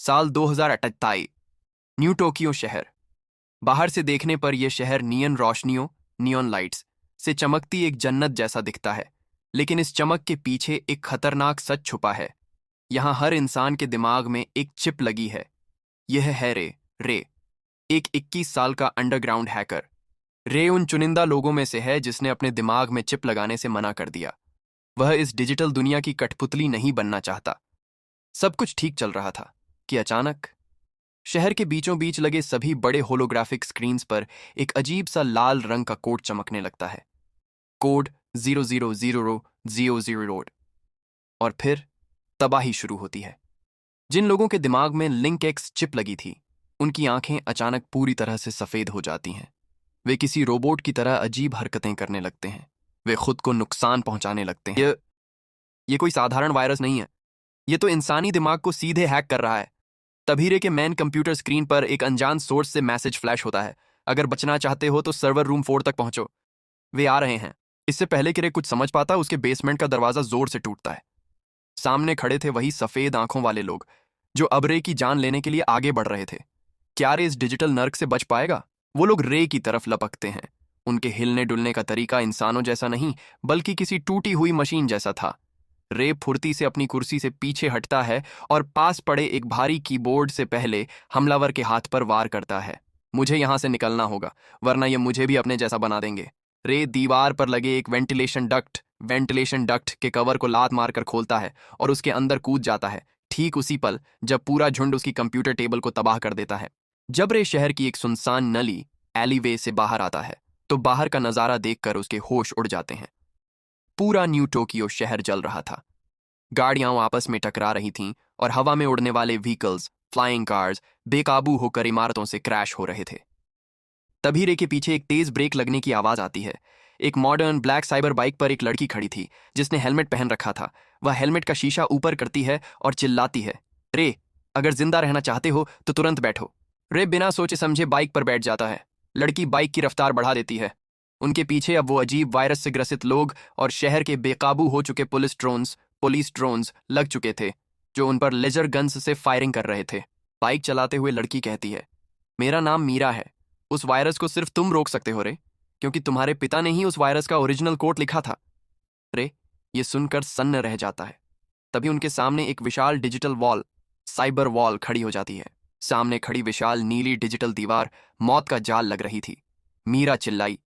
साल 2028। New Tokyo शहर। बाहर से देखने पर यह शहर नियन रोशनियों, नियॉन लाइट्स से चमकती एक जन्नत जैसा दिखता है। लेकिन इस चमक के पीछे एक खतरनाक सच छुपा है। यहाँ हर इंसान के दिमाग में एक चिप लगी है। यह है रे, एक 21 साल का अंडरग्राउंड हैकर। रे उन चुनिंदा लोगों में से है जिसने अपने दिमाग में चिप लगाने से मना कर दिया। वह इस डिजिटल दुनिया की कठपुतली नहीं बनना चाहता। सब कुछ ठीक चल रहा था कि अचानक शहर के बीचों बीच लगे सभी बड़े होलोग्राफिक स्क्रीन्स पर एक अजीब सा लाल रंग का कोड चमकने लगता है। कोड 0000 और फिर तबाही शुरू होती है। जिन लोगों के दिमाग में लिंक एक्स चिप लगी थी, उनकी आंखें अचानक पूरी तरह से सफेद हो जाती हैं। वे किसी रोबोट की तरह अजीब हरकतें करने लगते हैं। वे खुद को नुकसान पहुंचाने लगते हैं। ये कोई साधारण वायरस नहीं है। ये तो इंसानी दिमाग को सीधे हैक कर रहा है। तभी रे के मैन कंप्यूटर स्क्रीन पर एक अनजान सोर्स से मैसेज फ्लैश होता है। अगर बचना चाहते हो तो सर्वर रूम 4 तक पहुंचो, वे आ रहे हैं। इससे पहले कि रे कुछ समझ पाता, उसके बेसमेंट का दरवाजा जोर से टूटता है। सामने खड़े थे वही सफेद आंखों वाले लोग जो अब रे की जान लेने के लिए आगे बढ़ रहे थे। क्या रे इस डिजिटल नर्क से बच पाएगा? वो लोग रे की तरफ लपकते हैं। उनके हिलने डुलने का तरीका इंसानों जैसा नहीं, बल्कि किसी टूटी हुई मशीन जैसा था। रे फुर्ती से अपनी कुर्सी से पीछे हटता है और पास पड़े एक भारी कीबोर्ड से पहले हमलावर के हाथ पर वार करता है। मुझे यहां से निकलना होगा, वरना ये मुझे भी अपने जैसा बना देंगे। रे दीवार पर लगे एक वेंटिलेशन डक्ट के कवर को लात मारकर खोलता है और उसके अंदर कूद जाता है, ठीक उसी पल जब पूरा झुंड उसकी कंप्यूटर टेबल को तबाह कर देता है। जब रे शहर की एक सुनसान नली एलीवे से बाहर आता है, तो बाहर का नजारा देखकर उसके होश उड़ जाते हैं। पूरा न्यू टोक्यो शहर जल रहा था। गाड़ियां आपस में टकरा रही थीं और हवा में उड़ने वाले व्हीकल्स, फ्लाइंग कार्स बेकाबू होकर इमारतों से क्रैश हो रहे थे। तभी रे के पीछे एक तेज ब्रेक लगने की आवाज आती है। एक मॉडर्न ब्लैक साइबर बाइक पर एक लड़की खड़ी थी जिसने हेलमेट पहन रखा था। वह हेलमेट का शीशा ऊपर करती है और चिल्लाती है, रे, अगर जिंदा रहना चाहते हो तो तुरंत बैठो। रे बिना सोचे समझे बाइक पर बैठ जाता है। लड़की बाइक की रफ्तार बढ़ा देती है। उनके पीछे अब वो अजीब वायरस से ग्रसित लोग और शहर के बेकाबू हो चुके पुलिस ड्रोन्स लग चुके थे, जो उन पर लेजर गन्स से फायरिंग कर रहे थे। बाइक चलाते हुए लड़की कहती है, मेरा नाम मीरा है। उस वायरस को सिर्फ तुम रोक सकते हो रे, क्योंकि तुम्हारे पिता ने ही उस वायरस का ओरिजिनल कोड लिखा था। रे ये सुनकर सन्न रह जाता है। तभी उनके सामने एक विशाल डिजिटल वॉल, साइबर वॉल खड़ी हो जाती है। सामने खड़ी विशाल नीली डिजिटल दीवार मौत का जाल लग रही थी। मीरा चिल्लाई,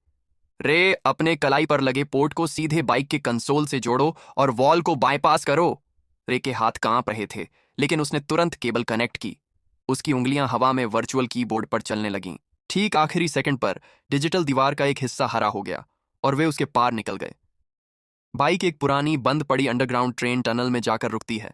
रे, अपने कलाई पर लगे पोर्ट को सीधे बाइक के कंसोल से जोड़ो और वॉल को बाईपास करो। रे के हाथ कांप रहे थे, लेकिन उसने तुरंत केबल कनेक्ट की। उसकी उंगलियां हवा में वर्चुअल कीबोर्ड पर चलने लगीं। ठीक आखिरी सेकंड पर डिजिटल दीवार का एक हिस्सा हरा हो गया और वे उसके पार निकल गए। बाइक एक पुरानी बंद पड़ी अंडरग्राउंड ट्रेन टनल में जाकर रुकती है।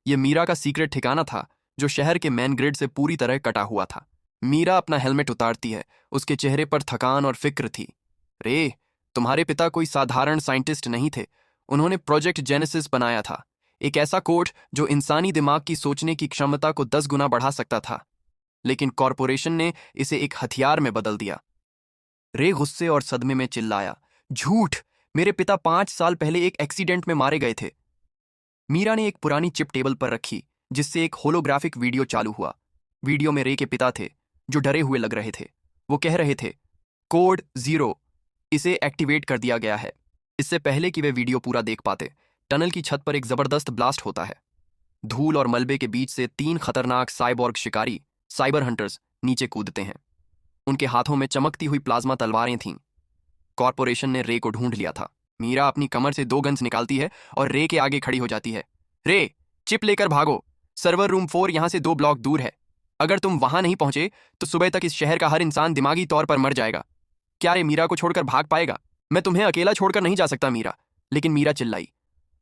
यह मीरा का सीक्रेट ठिकाना था, जो शहर के मेन ग्रिड से पूरी तरह कटा हुआ था। मीरा अपना हेलमेट उतारती है। उसके चेहरे पर थकान और फिक्र थी। रे, तुम्हारे पिता कोई साधारण साइंटिस्ट नहीं थे। उन्होंने प्रोजेक्ट जेनेसिस बनाया था, एक ऐसा कोड जो इंसानी दिमाग की सोचने की क्षमता को 10 गुना बढ़ा सकता था। लेकिन कॉरपोरेशन ने इसे एक हथियार में बदल दिया। रे गुस्से और सदमे में चिल्लाया, झूठ! मेरे पिता 5 साल पहले एक एक्सीडेंट में मारे गए थे। मीरा ने एक पुरानी चिप टेबल पर रखी, जिससे एक होलोग्राफिक वीडियो चालू हुआ। वीडियो में रे के पिता थे, जो डरे हुए लग रहे थे। वो कह रहे थे, कोड 0, इसे एक्टिवेट कर दिया गया है। इससे पहले कि वे वीडियो पूरा देख पाते, टनल की छत पर एक जबरदस्त ब्लास्ट होता है। धूल और मलबे के बीच से 3 खतरनाक साइबोर्ग शिकारी, साइबर हंटर्स, नीचे कूदते हैं। उनके हाथों में चमकती हुई प्लाज्मा तलवारें थीं। कॉरपोरेशन ने रे को ढूंढ लिया था। मीरा अपनी कमर से 2 गन्स निकालती है और रे के आगे खड़ी हो जाती है। रे, चिप लेकर भागो। सर्वर रूम 4 यहां से 2 ब्लॉक दूर है। अगर तुम वहां नहीं पहुंचे तो सुबह तक इस शहर का हर इंसान दिमागी तौर पर मर जाएगा। क्या रे मीरा को छोड़कर भाग पाएगा? मैं तुम्हें अकेला छोड़कर नहीं जा सकता मीरा। लेकिन मीरा चिल्लाई,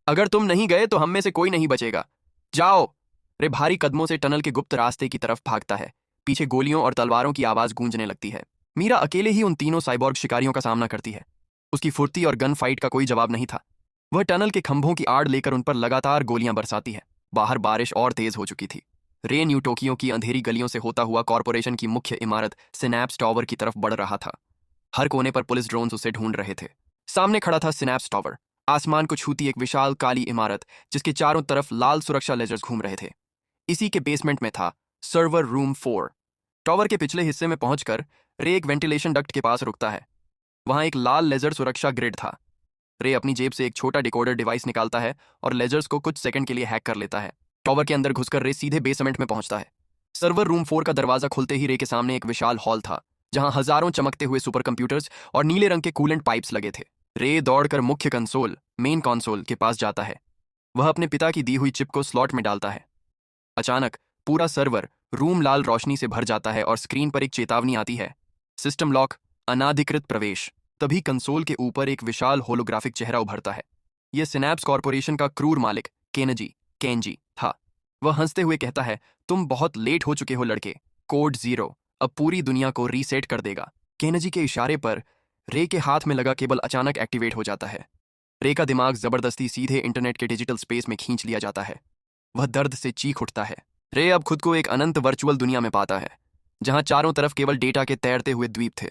अगर तुम नहीं गए तो हम में से कोई नहीं बचेगा। जाओ। रे भारी कदमों से टनल के गुप्त रास्ते की तरफ भागता है। पीछे गोलियों और तलवारों की आवाज गूंजने लगती है। मीरा अकेले ही उन तीनों साइबोर्ग शिकारियों का सामना करती है। उसकी फुर्ती और गन फाइट का कोई जवाब नहीं था। वह टनल के खंभों की आड़ लेकर उन पर लगातार गोलियां बरसाती है। बाहर बारिश और तेज हो चुकी थी। रे न्यू टोक्यो की अंधेरी गलियों से होता हुआ कॉरपोरेशन की मुख्य इमारत सिनैप्स टावर की तरफ बढ़ रहा था। हर कोने पर पुलिस ड्रोन्स उसे ढूंढ रहे थे। सामने खड़ा था सिनैप्स टावर, आसमान को छूती एक विशाल काली इमारत जिसके चारों तरफ लाल सुरक्षा लेजर्स घूम रहे थे। इसी के बेसमेंट में था सर्वर रूम 4। टॉवर के पिछले हिस्से में पहुंचकर रे एक वेंटिलेशन डक्ट के पास रुकता है। वहां एक लाल लेजर सुरक्षा ग्रिड था। रे अपनी जेब से एक छोटा डिकोडर डिवाइस निकालता है और लेजर्स को कुछ सेकंड के लिए हैक कर लेता है। टॉवर के अंदर घुसकर रे सीधे बेसमेंट में पहुंचता है। सर्वर रूम 4 का दरवाजा खुलते ही रे के सामने एक विशाल हॉल था, जहां हजारों चमकते हुए सुपर कंप्यूटर्स और नीले रंग के कूलेंट पाइप्स लगे थे। रे दौड़कर मुख्य कंसोल, मेन कंसोल के पास जाता है। वह अपने पिता की दी हुई चिप को स्लॉट में डालता है। अचानक पूरा सर्वर रूम लाल रोशनी से भर जाता है और स्क्रीन पर एक चेतावनी आती है, सिस्टम लॉक, अनाधिकृत प्रवेश। तभी कंसोल के ऊपर एक विशाल होलोग्राफिक चेहरा उभरता है। यह सिनैप्स कॉरपोरेशन का क्रूर मालिक केनजी था। वह हंसते हुए कहता है, तुम बहुत लेट हो चुके हो लड़के। कोड 0 अब पूरी दुनिया को रीसेट कर देगा। केनजी के इशारे पर रे के हाथ में लगा केबल अचानक एक्टिवेट हो जाता है। रे का दिमाग जबरदस्ती सीधे इंटरनेट के डिजिटल स्पेस में खींच लिया जाता है। वह दर्द से चीख उठता है। रे अब खुद को एक अनंत वर्चुअल दुनिया में पाता है, जहां चारों तरफ केवल डेटा के तैरते हुए द्वीप थे।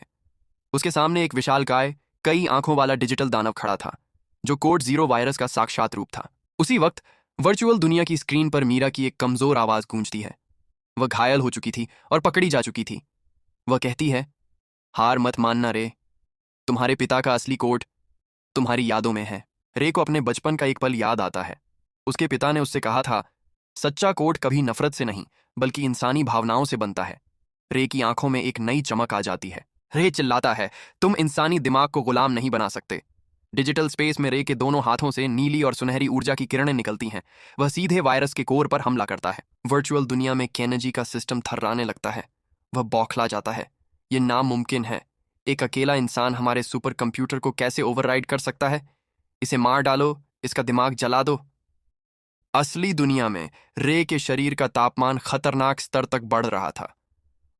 उसके सामने एक विशालकाय, कई आंखों वाला डिजिटल दानव खड़ा था, जो कोड 0 वायरस का साक्षात रूप था। उसी वक्त वर्चुअल दुनिया की स्क्रीन पर मीरा की एक कमजोर आवाज गूंजती है। वह घायल हो चुकी थी और पकड़ी जा चुकी थी। वह कहती है, हार मत मानना रे, तुम्हारे पिता का असली कोड तुम्हारी यादों में है। रे को अपने बचपन का एक पल याद आता है। उसके पिता ने उससे कहा था, सच्चा कोड कभी नफरत से नहीं बल्कि इंसानी भावनाओं से बनता है। रे की आंखों में एक नई चमक आ जाती है। रे चिल्लाता है, तुम इंसानी दिमाग को गुलाम नहीं बना सकते। डिजिटल स्पेस में रे के दोनों हाथों से नीली और सुनहरी ऊर्जा की किरणें निकलती हैं। वह सीधे वायरस के कोर पर हमला करता है। वर्चुअल दुनिया में केनेजी का सिस्टम थर्राने लगता है। वह बौखला जाता है। यह नामुमकिन है। एक अकेला इंसान हमारे सुपर कंप्यूटर को कैसे ओवरराइड कर सकता है? इसे मार डालो, इसका दिमाग जला दो। असली दुनिया में रे के शरीर का तापमान खतरनाक स्तर तक बढ़ रहा था।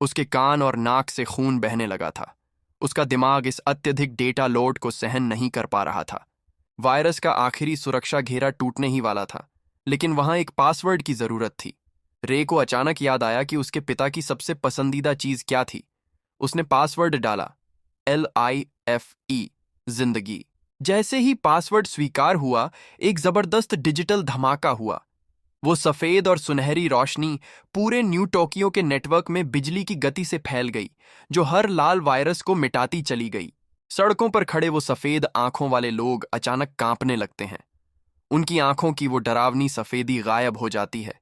उसके कान और नाक से खून बहने लगा था। उसका दिमाग इस अत्यधिक डेटा लोड को सहन नहीं कर पा रहा था। वायरस का आखिरी सुरक्षा घेरा टूटने ही वाला था, लेकिन वहां एक पासवर्ड की जरूरत थी। रे को अचानक याद आया कि उसके पिता की सबसे पसंदीदा चीज क्या थी। उसने पासवर्ड डाला, LIFE, जिंदगी। जैसे ही पासवर्ड स्वीकार हुआ, एक जबरदस्त डिजिटल धमाका हुआ। वो सफेद और सुनहरी रोशनी पूरे न्यू टोक्यो के नेटवर्क में बिजली की गति से फैल गई, जो हर लाल वायरस को मिटाती चली गई। सड़कों पर खड़े वो सफेद आंखों वाले लोग अचानक कांपने लगते हैं। उनकी आंखों की वो डरावनी सफेदी गायब हो जाती है।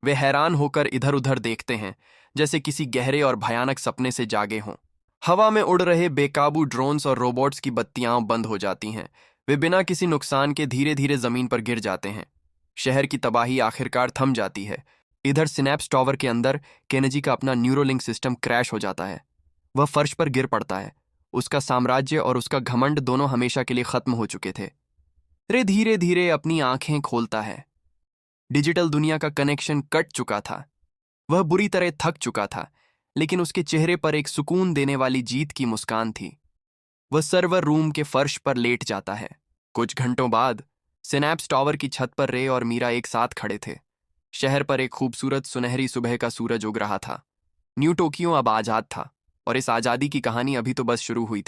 वे हैरान होकर इधर उधर देखते हैं, जैसे किसी गहरे और भयानक सपने से जागे हों। हवा में उड़ रहे बेकाबू ड्रोन्स और रोबोट्स की बत्तियां बंद हो जाती हैं। वे बिना किसी नुकसान के धीरे धीरे जमीन पर गिर जाते हैं। शहर की तबाही आखिरकार थम जाती है। इधर सिनैप्स टॉवर के अंदर केनेजी का अपना न्यूरोलिंक सिस्टम क्रैश हो जाता है। वह फर्श पर गिर पड़ता है। उसका साम्राज्य और उसका घमंड दोनों हमेशा के लिए खत्म हो चुके थे। रे धीरे धीरे अपनी आंखें खोलता है। डिजिटल दुनिया का कनेक्शन कट चुका था। वह बुरी तरह थक चुका था, लेकिन उसके चेहरे पर एक सुकून देने वाली जीत की मुस्कान थी। वह सर्वर रूम के फर्श पर लेट जाता है। कुछ घंटों बाद सिनैप्स टॉवर की छत पर रे और मीरा एक साथ खड़े थे। शहर पर एक खूबसूरत सुनहरी सुबह का सूरज उग रहा था। न्यू टोक्यो अब आजाद था, और इस आजादी की कहानी अभी तो बस शुरू हुई थी।